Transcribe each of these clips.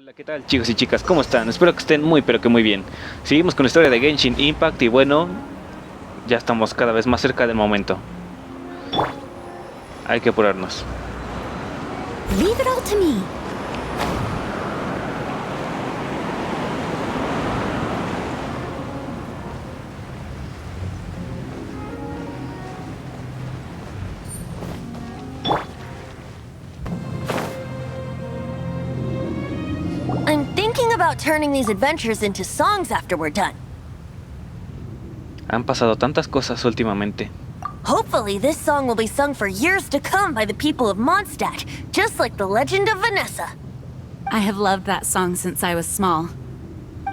Hola, ¿qué tal chicos y chicas? ¿Cómo están? Espero que estén muy pero que muy bien. Seguimos con la historia de Genshin Impact y bueno, ya estamos cada vez más cerca del momento. Hay que apurarnos. Leave it all to me. I'm thinking about turning these adventures into songs after we're done. Han pasado tantas cosas últimamente. Hopefully this song will be sung for years to come by the people of Mondstadt, just like the legend of Vanessa. I have loved that song since I was small.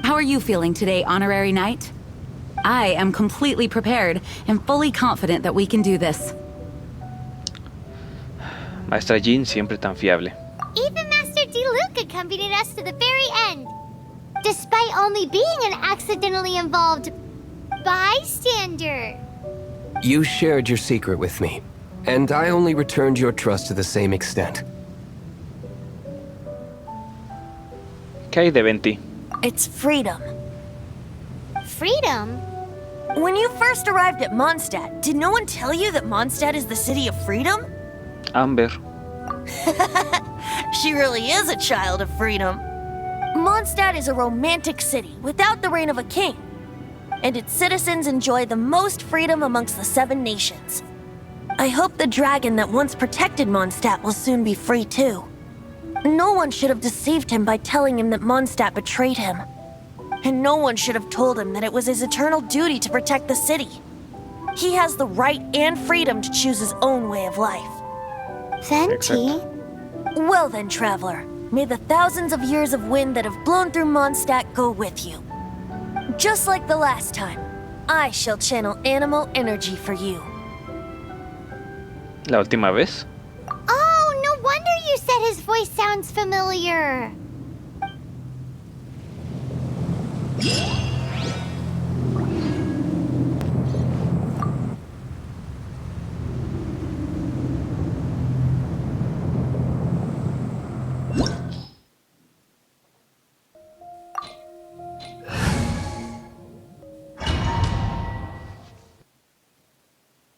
How are you feeling today, Honorary Knight? I am completely prepared and fully confident that we can do this. Maestra Jean siempre tan fiable. Even Master Diluc accompanied us to the very end, despite only being an accidentally involved bystander. You shared your secret with me, and I only returned your trust to the same extent. ¿Qué hay de Venti? It's freedom. Freedom? When you first arrived at Mondstadt, did no one tell you that Mondstadt is the city of freedom? Amber. She really is a child of freedom. Mondstadt is a romantic city without the reign of a king, and its citizens enjoy the most freedom amongst the 7 nations. I hope the dragon that once protected Mondstadt will soon be free too. No one should have deceived him by telling him that Mondstadt betrayed him. And no one should have told him that it was his eternal duty to protect the city. He has the right and freedom to choose his own way of life. Venti? Well then, traveler, may the thousands of years of wind that have blown through Mondstadt go with you. Just like the last time, I shall channel animal energy for you. ¿La última vez? Oh, no wonder you said his voice sounds familiar.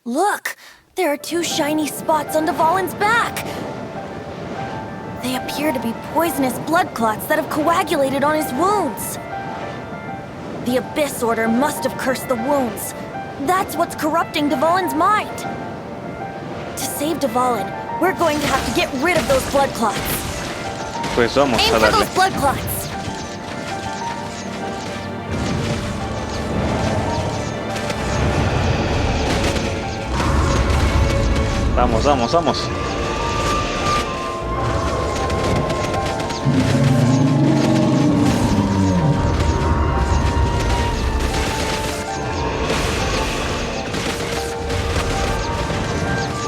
Look! There are 2 shiny spots on Dvalin's back! They appear to be poisonous blood clots that have coagulated on his wounds. The Abyss Order must have cursed the wounds. That's what's corrupting Dvalin's mind. To save Dvalin, we're going to have to get rid of those blood clots. Pues vamos Aim a for darle. those blood clots! Vamos, vamos, vamos.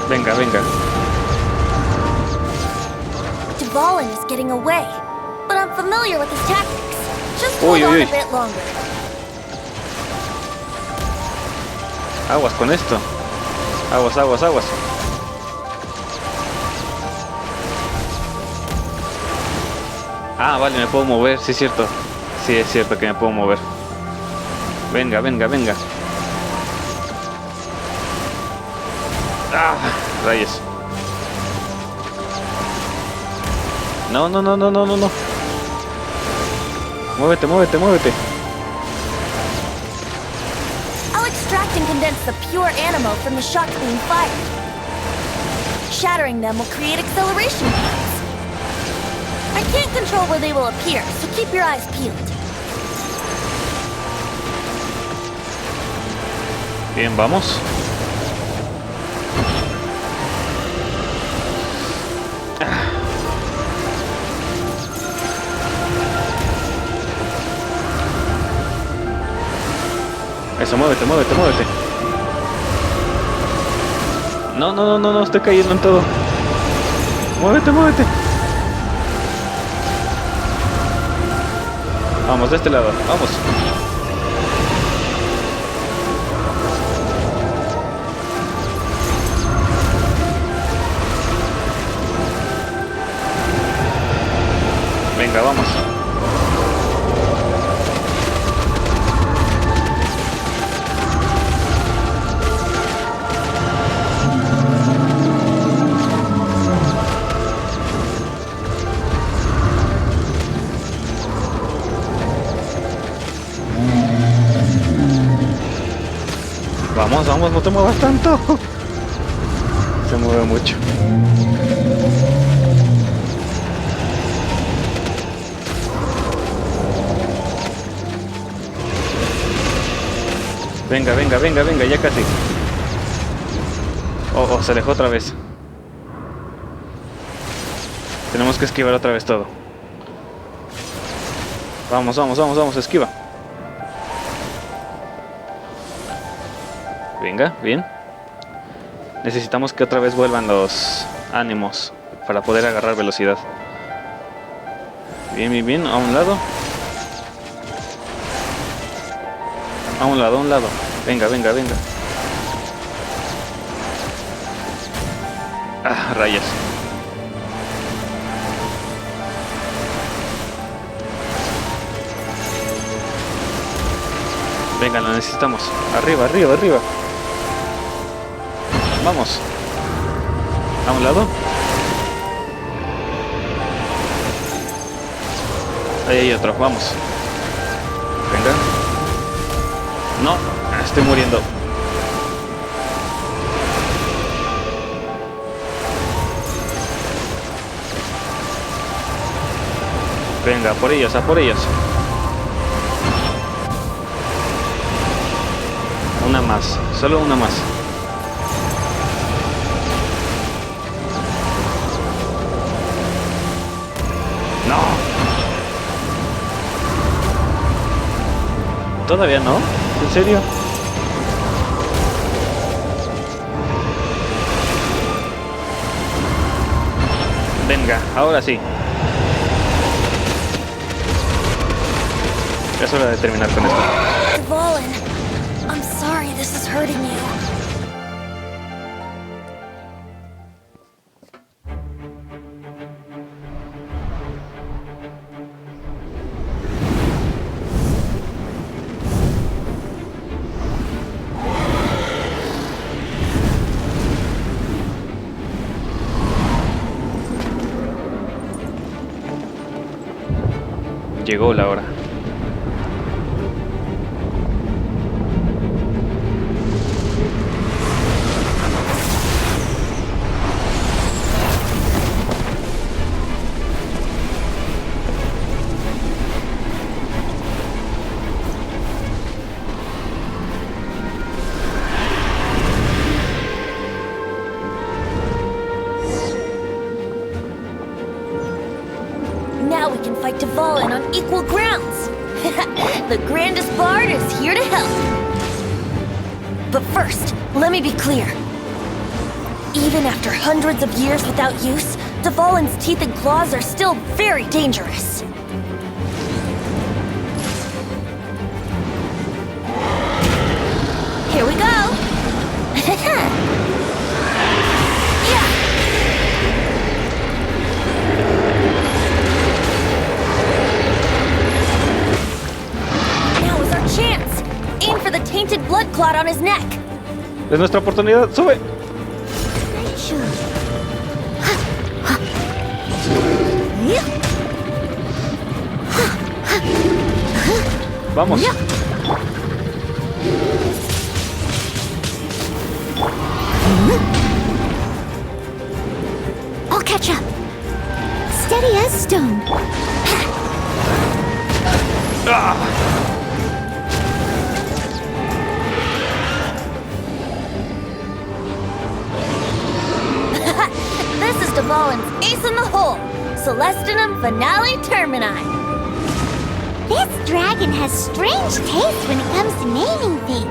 Venga, venga. Dvalin is getting away, but I'm familiar with his tactics. Just Uy, hold on uy, a uy. bit longer. Aguas con esto. Aguas, aguas, aguas. Ah, vale, me puedo mover, sí es cierto. Sí, es cierto que me puedo mover. Venga, venga, venga. Ah, rayos. No, no, no, no, no, no, no. Muévete, muévete, muévete. I'll extract and condense the pure animo from the shots being fired. Shattering them will create acceleration points. I can't control where they will appear, so keep your eyes peeled. Bien, vamos. Eso, muévete, muévete, muévete. No, no, no, no, no, estoy cayendo en todo. Muévete, muévete. Vamos, de este lado, vamos. Venga, vamos. Vamos, vamos, no te muevas tanto. Se mueve mucho. Venga, venga, venga, venga, ya casi. Oh, se alejó otra vez. Tenemos que esquivar otra vez todo. Vamos, vamos, vamos, vamos, esquiva. Venga, bien. Necesitamos que otra vez vuelvan los ánimos para poder agarrar velocidad. Bien, bien, bien, a un lado. A un lado, a un lado. Venga, venga, venga. Ah, rayos. Venga, lo necesitamos. Arriba, arriba, arriba. Vamos. A un lado. Ahí hay otro, vamos. Venga. No, estoy muriendo. Venga, por ellos, a por ellos. Una más, solo una más. No. Todavía no. ¿En serio? Venga, ahora sí. Es hora de terminar con esto. Dvalin, I'm sorry this is hurting you. Llegó la hora. Now we can fight Dvalin on equal grounds. The grandest bard is here to help. But first, let me be clear. Even after hundreds of years without use, Dvalin's teeth and claws are still very dangerous. Here we go. Yeah. Now is our chance. Aim for the tainted blood clot on his neck. Es nuestra oportunidad. Sube. Vamos. I'll catch up. Steady as stone. This is Dvalin's ace in the hole. Celestinum Finale Termini. This dragon has strange taste when it comes to naming things.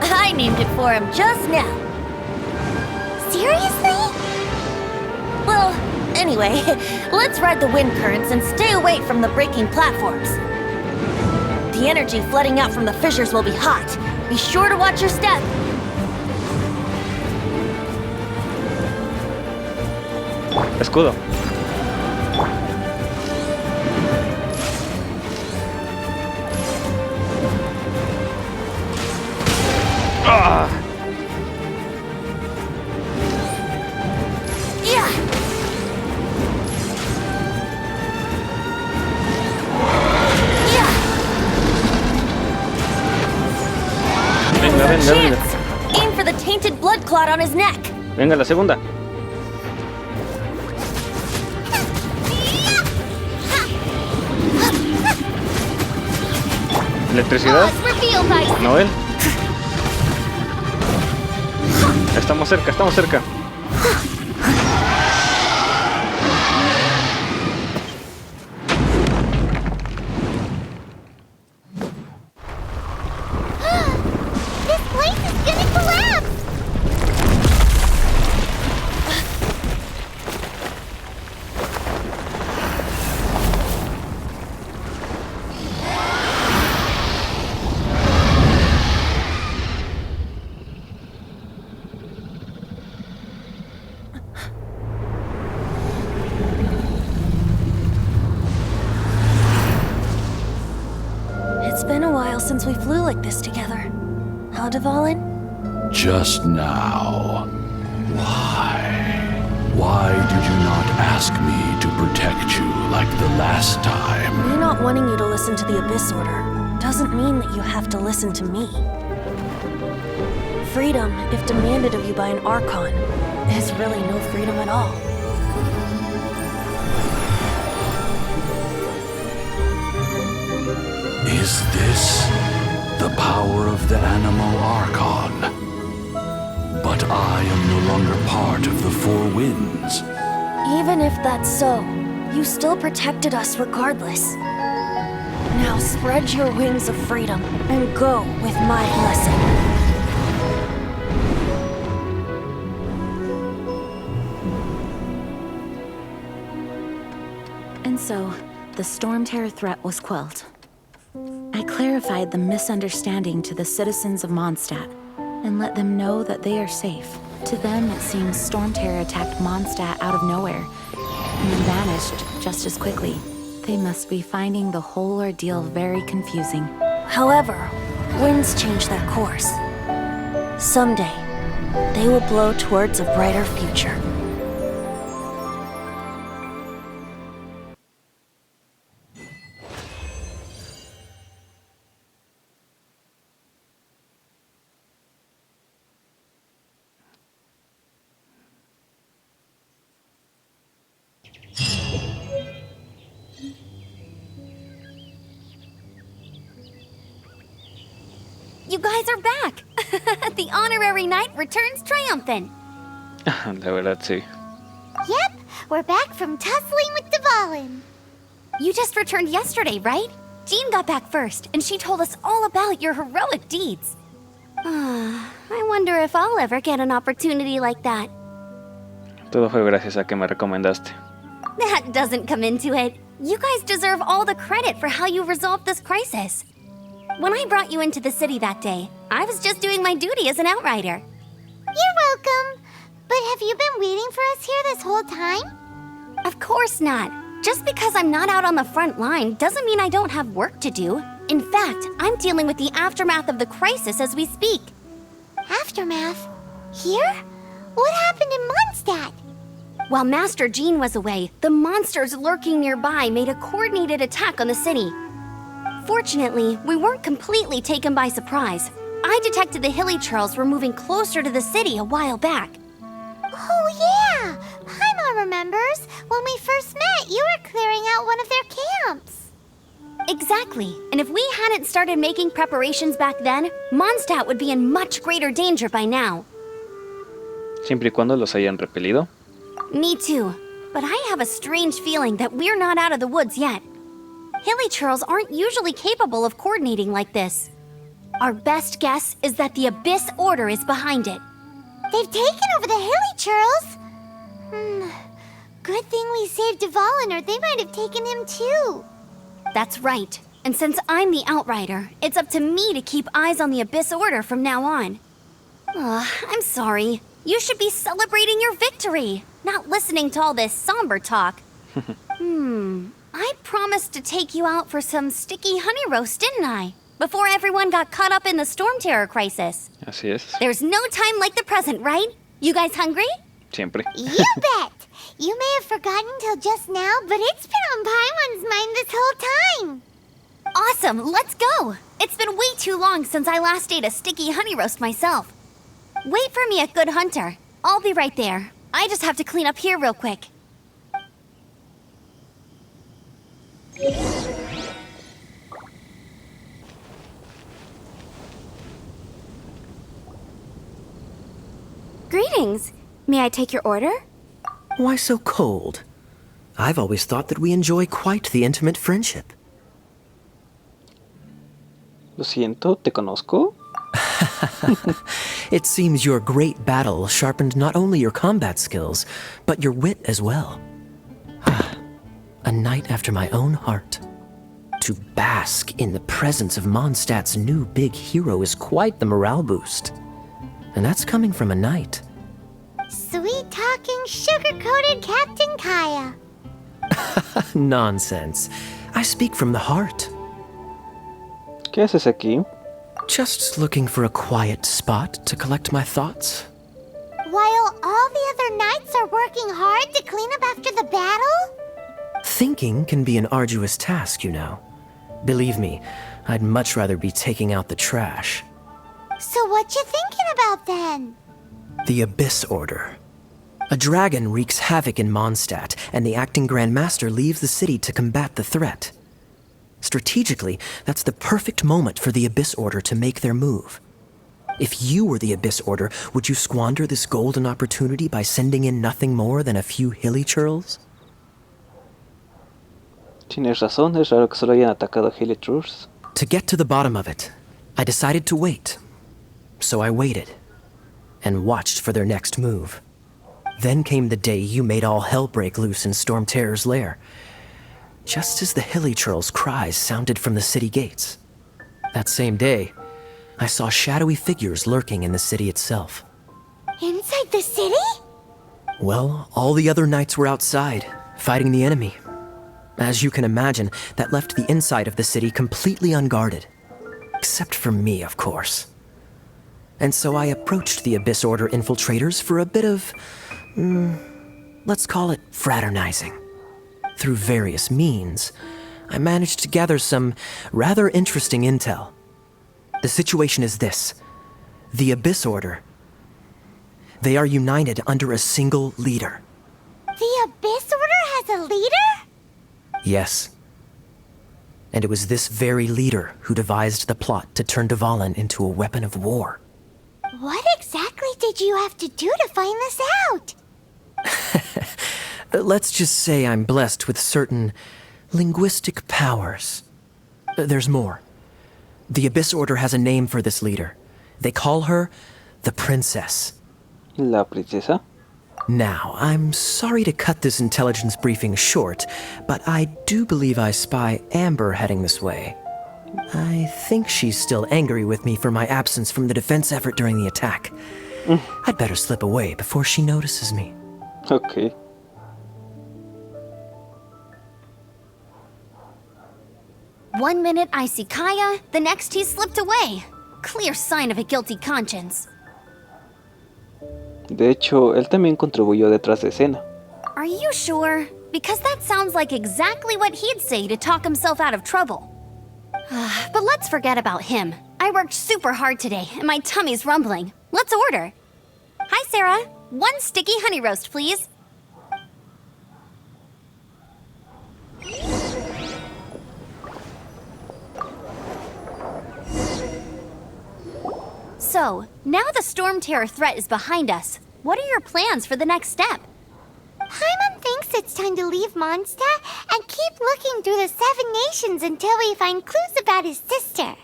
I named it for him just now. Seriously? Well, anyway, let's ride the wind currents and stay away from the breaking platforms. The energy flooding out from the fissures will be hot. Be sure to watch your step. Escudo. ¡Ah! Yeah. Yeah. Venga. Venga, venga. chance! Aim for the tainted blood clot on his neck! Venga, la segunda. Electricidad. Noel. Estamos cerca, estamos cerca. This place is gonna collapse! It's been a while since we flew like this together. Huh, Dvalin? Just now. Why? Why did you not ask me to protect you like the last time? Me not wanting you to listen to the Abyss Order doesn't mean that you have to listen to me. Freedom, if demanded of you by an Archon, is really no freedom at all. Is this the power of the Animal Archon? But I am no longer part of the Four Winds. Even if that's so, you still protected us regardless. Now spread your wings of freedom and go with my blessing. And so, the Stormterror threat was quelled. I clarified the misunderstanding to the citizens of Mondstadt and let them know that they are safe. To them, it seems Stormterror attacked Mondstadt out of nowhere and then vanished just as quickly. They must be finding the whole ordeal very confusing. However, winds change their course. Someday, they will blow towards a brighter future. You guys are back! The honorary knight returns triumphant. La verdad, sí. Yep, we're back from tussling with Dvalin. You just returned yesterday, right? Jean got back first, and she told us all about your heroic deeds. I wonder if I'll ever get an opportunity like that. Todo fue gracias a que me recomendaste. That doesn't come into it. You guys deserve all the credit for how you resolved this crisis. When I brought you into the city that day, I was just doing my duty as an outrider. You're welcome. But have you been waiting for us here this whole time? Of course not. Just because I'm not out on the front line doesn't mean I don't have work to do. In fact, I'm dealing with the aftermath of the crisis as we speak. Aftermath? Here? What happened in Mondstadt? While Master Jean was away, the monsters lurking nearby made a coordinated attack on the city. Fortunately, we weren't completely taken by surprise. I detected the Hilly Churls were moving closer to the city a while back. Oh yeah! Paimon remembers. When we first met, you were clearing out one of their camps. Exactly. And if we hadn't started making preparations back then, Mondstadt would be in much greater danger by now. Siempre y cuando los hayan repelido. Me too. But I have a strange feeling that we're not out of the woods yet. Hilly Churls aren't usually capable of coordinating like this. Our best guess is that the Abyss Order is behind it. They've taken over the Hilly Churls? Good thing we saved Dvalin, or they might have taken him too. That's right. And since I'm the Outrider, it's up to me to keep eyes on the Abyss Order from now on. I'm sorry. You should be celebrating your victory, not listening to all this somber talk. I promised to take you out for some sticky honey roast, didn't I? Before everyone got caught up in the Stormterror crisis. Así es. There's no time like the present, right? You guys hungry? Siempre. You bet! You may have forgotten till just now, but it's been on Paimon's mind this whole time. Awesome, let's go! It's been way too long since I last ate a sticky honey roast myself. Wait for me at Good Hunter. I'll be right there. I just have to clean up here real quick. Greetings. May I take your order? Why so cold? I've always thought that we enjoy quite the intimate friendship. Lo siento, ¿te conozco? It seems your great battle sharpened not only your combat skills, but your wit as well. A knight after my own heart. To bask in the presence of Mondstadt's new big hero is quite the morale boost. And that's coming from a knight. Sweet-talking, sugar-coated Captain Kaya. Nonsense. I speak from the heart. ¿Qué haces aquí? Just looking for a quiet spot to collect my thoughts. While all the other knights are working hard to clean up after the battle? Thinking can be an arduous task, you know. Believe me, I'd much rather be taking out the trash. So what you thinking about then? The Abyss Order. A dragon wreaks havoc in Mondstadt, and the acting Grand Master leaves the city to combat the threat. Strategically, that's the perfect moment for the Abyss Order to make their move. If you were the Abyss Order, would you squander this golden opportunity by sending in nothing more than a few hilly churls? Tienes razón, es raro que solo hayan atacado a Hilichurls. To get to the bottom of it, I decided to wait. So I waited, and watched for their next move. Then came the day you made all hell break loose in Stormterror's lair. Just as the Hilichurls' cries sounded from the city gates. That same day, I saw shadowy figures lurking in the city itself. Inside the city? Well, all the other knights were outside, fighting the enemy. As you can imagine, that left the inside of the city completely unguarded. Except for me, of course. And so I approached the Abyss Order infiltrators for a bit of, let's call it fraternizing. Through various means, I managed to gather some rather interesting intel. The situation is this. The Abyss Order, they are united under a single leader. The Abyss Order has a leader? Yes. And it was this very leader who devised the plot to turn Dvalin into a weapon of war. What exactly did you have to do to find this out? Let's just say I'm blessed with certain linguistic powers. There's more. The Abyss Order has a name for this leader. They call her the Princess. La princesa? Now, I'm sorry to cut this intelligence briefing short, but I do believe I spy Amber heading this way. I think she's still angry with me for my absence from the defense effort during the attack. I'd better slip away before she notices me. Okay. One minute I see Kaya, the next he's slipped away. Clear sign of a guilty conscience. De hecho, él también contribuyó detrás de escena. Are you sure? Because that sounds like exactly what he'd say to talk himself out of trouble. But let's forget about him. I worked super hard today, and my tummy's rumbling. Let's order. Hi, Sarah. One sticky honey roast, please. So, now the Stormterror threat is behind us. What are your plans for the next step? Paimon thinks it's time to leave Mondstadt and keep looking through the 7 nations until we find clues about his sister.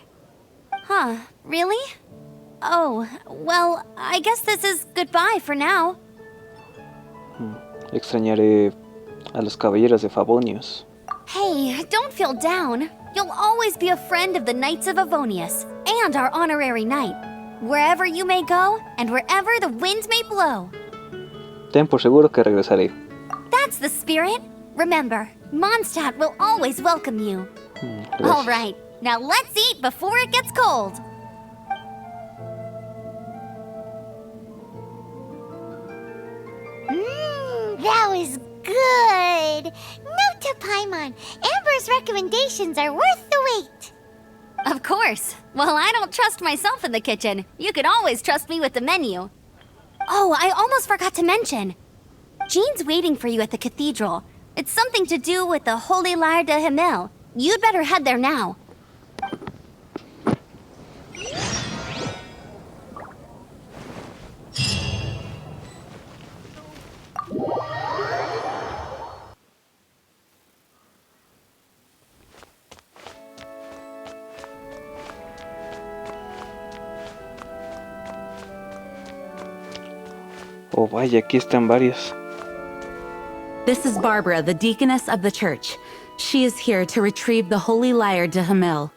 Huh, really? Oh, well, I guess this is goodbye for now. Extrañaré a los caballeros de Favonius. Hey, don't feel down. You'll always be a friend of the Knights of Avonius, and our honorary knight. Wherever you may go, and wherever the wind may blow. Ten por seguro que regresaré. That's the spirit. Remember, Mondstadt will always welcome you. Gracias. All right, now let's eat before it gets cold. That was good. Note to Paimon, Amber's recommendations are worth the wait. Of course. Well, I don't trust myself in the kitchen. You can always trust me with the menu. Oh, I almost forgot to mention. Jean's waiting for you at the cathedral. It's something to do with the Holy Lyre de Himmel. You'd better head there now. Oh, vaya, aquí están varios. This is Barbara, the deaconess of the church. She is here to retrieve the Holy Lyre de Himmel.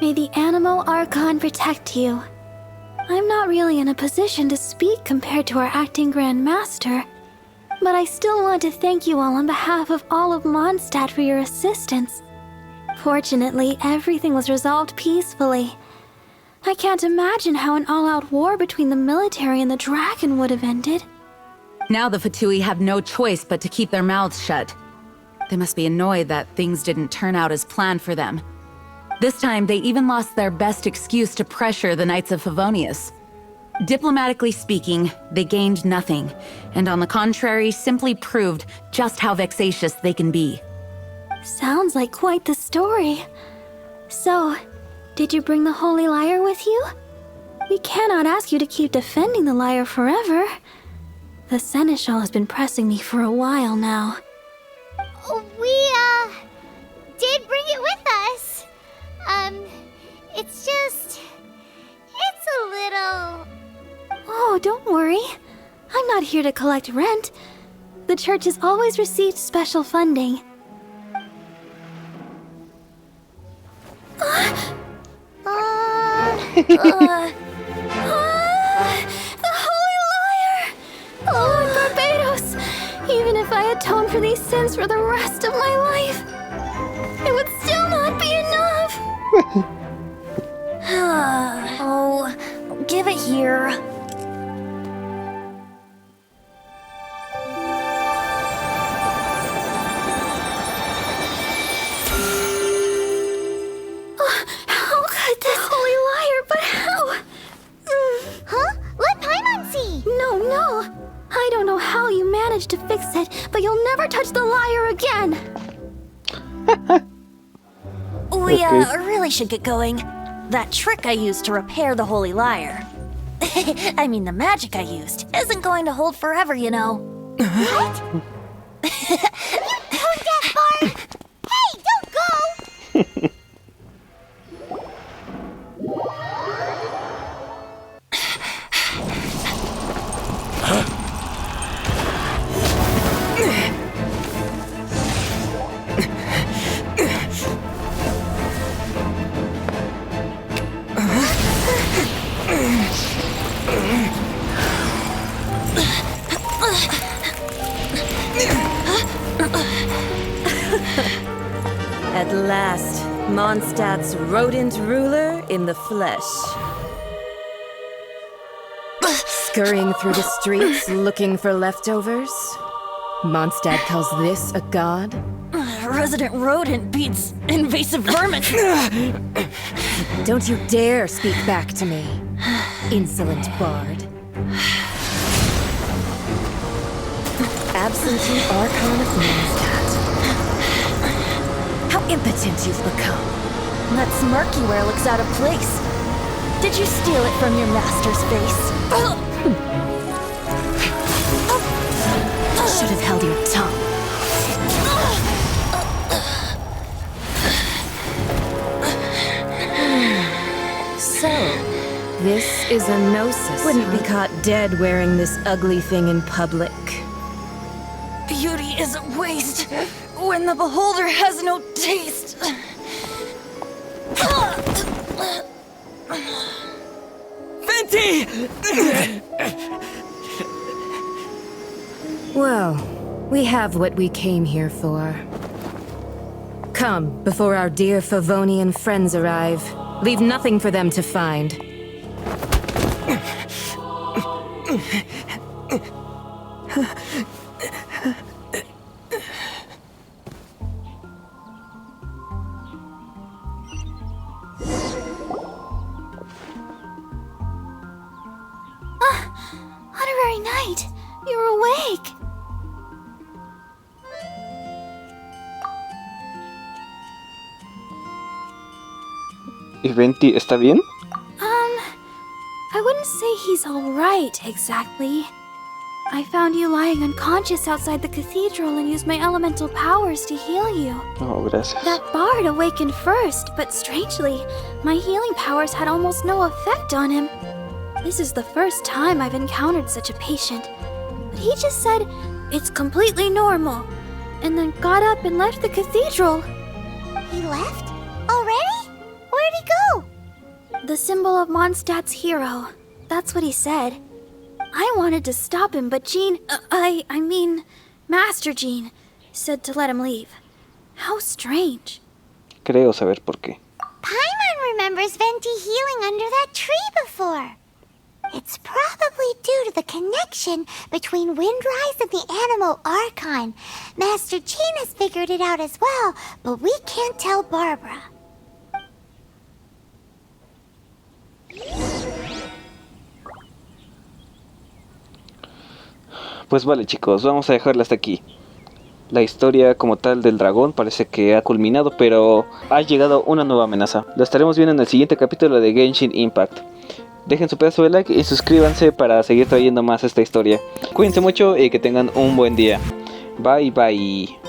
May the Animo Archon protect you. I'm not really in a position to speak compared to our acting Grand Master, but I still want to thank you all on behalf of all of Mondstadt for your assistance. Fortunately, everything was resolved peacefully. I can't imagine how an all-out war between the military and the dragon would have ended. Now the Fatui have no choice but to keep their mouths shut. They must be annoyed that things didn't turn out as planned for them. This time, they even lost their best excuse to pressure the Knights of Favonius. Diplomatically speaking, they gained nothing, and on the contrary, simply proved just how vexatious they can be. Sounds like quite the story. So, did you bring the Holy Lyre with you? We cannot ask you to keep defending the lyre forever. The Seneschal has been pressing me for a while now. We, did bring it with us. It's just... it's a little... Oh, don't worry. I'm not here to collect rent. The church has always received special funding. The Holy Lyre! Lord Barbados! Even if I atone for these sins for the rest of my life, it would still not be enough! Oh, give it here. How could this Holy Lyre, but how? Huh? Let Paimon see! No. I don't know how you managed to fix it, but you'll never touch the lyre again! We, really should get going. That trick I used to repair the Holy Lyre. I mean, the magic I used isn't going to hold forever, you know. What? You tone-deaf bard! Hey, don't go! At last, Mondstadt's rodent ruler in the flesh. Scurrying through the streets looking for leftovers? Mondstadt calls this a god? Resident rodent beats invasive vermin. Don't you dare speak back to me, insolent bard. Absentee Archon of Mondstadt. How impotent you've become. That smirky wear looks out of place. Did you steal it from your master's face? Should have held your tongue. So, this is a gnosis. Wouldn't be caught dead wearing this ugly thing in public. Beauty is a waste when the beholder has no taste. Fenty! Well, we have what we came here for. Come, before our dear Favonian friends arrive. Leave nothing for them to find. like? ¿Y Venti está bien? I wouldn't say he's alright, exactly. I found you lying unconscious outside the cathedral and used my elemental powers to heal you. Oh, gracias. That bard awakened first, but strangely, my healing powers had almost no effect on him. This is the first time I've encountered such a patient. But he just said, it's completely normal, and then got up and left the cathedral. He left? Already? Where'd he go? The symbol of Mondstadt's hero. That's what he said. I wanted to stop him, but Jean, I mean, Master Jean, said to let him leave. How strange. Creo saber por qué. Paimon remembers Venti healing under that tree before. It's probably due to the connection between Windrise and the Animal Archon. Master Jean has figured it out as well, but we can't tell Barbara. Pues vale, chicos, vamos a dejarla hasta aquí. La historia como tal del dragón parece que ha culminado, pero ha llegado una nueva amenaza. Lo estaremos viendo en el siguiente capítulo de Genshin Impact. Dejen su pedazo de like y suscríbanse para seguir trayendo más esta historia. Cuídense mucho y que tengan un buen día. Bye bye.